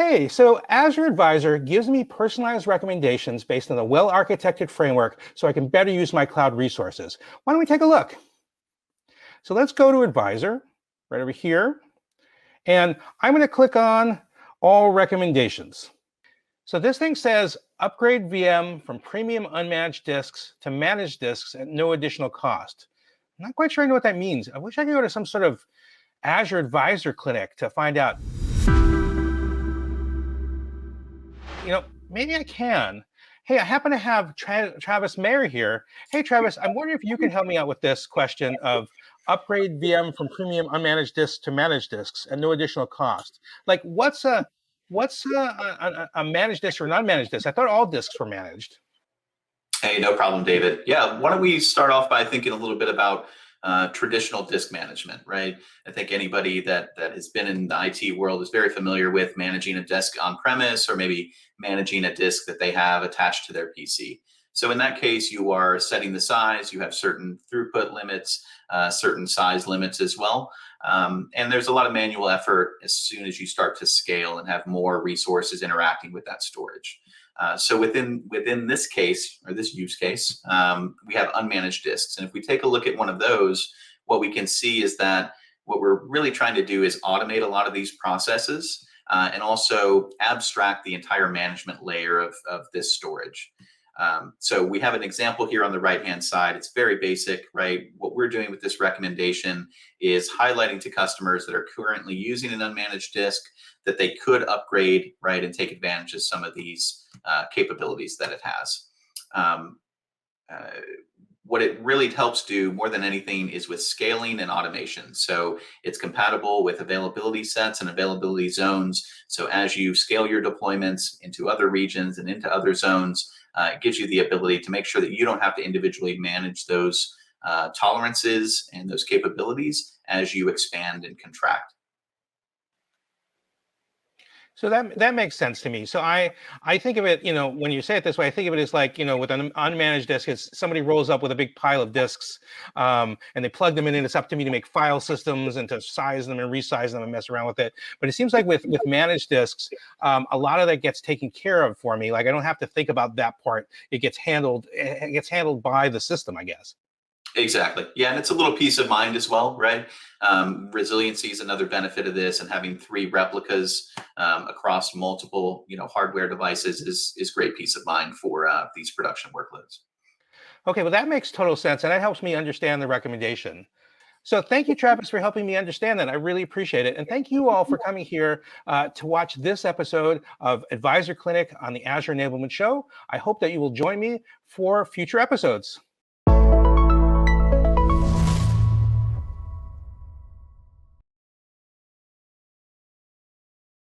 Hey, so Azure Advisor gives me personalized recommendations based on a well-architected framework so I can better use my cloud resources. Why don't we take a look? So let's go to Advisor, right over here, and I'm going to click on All Recommendations. So this thing says upgrade VM from premium unmanaged disks to managed disks at no additional cost. I'm not quite sure I know what that means. I wish I could go to some sort of Azure Advisor clinic to find out. Maybe I can. Hey, I happen to have Travis Maier here. Hey, Travis, I'm wondering if you can help me out with this question of upgrade VM from premium unmanaged disks to managed disks at no additional cost. Like, what's a managed disk or non-managed disk? I thought all disks were managed. Hey, no problem, David. Yeah, why don't we start off by thinking a little bit about traditional disk management, right? I think anybody that has been in the IT world is very familiar with managing a disk on premise or maybe managing a disk that they have attached to their PC. So in that case, you are setting the size, you have certain throughput limits, certain size limits as well. And there's a lot of manual effort as soon as you start to scale and have more resources interacting with that storage. So within this case, or this use case, we have unmanaged disks. And if we take a look at one of those, what we can see is that what we're really trying to do is automate a lot of these processes and also abstract the entire management layer of this storage. So we have an example here on the right-hand side. It's very basic, right? What we're doing with this recommendation is highlighting to customers that are currently using an unmanaged disk that they could upgrade, right, and take advantage of some of these capabilities that it has. What it really helps do more than anything is with scaling and automation. So it's compatible with availability sets and availability zones. So as you scale your deployments into other regions and into other zones, it gives you the ability to make sure that you don't have to individually manage those tolerances and those capabilities as you expand and contract. So that makes sense to me. So I think of it, when you say it this way, I think of it as like, with an unmanaged disk, it's somebody rolls up with a big pile of disks, and they plug them in, and it's up to me to make file systems and to size them and resize them and mess around with it. But it seems like with managed disks, a lot of that gets taken care of for me. Like I don't have to think about that part. It gets handled by the system, I guess. Exactly. Yeah, and it's a little peace of mind as well, right? Resiliency is another benefit of this, and having 3 replicas across multiple, hardware devices is great peace of mind for these production workloads. Okay, well, that makes total sense, and that helps me understand the recommendation. So thank you, Travis, for helping me understand that. I really appreciate it. And thank you all for coming here to watch this episode of Advisor Clinic on the Azure Enablement Show. I hope that you will join me for future episodes.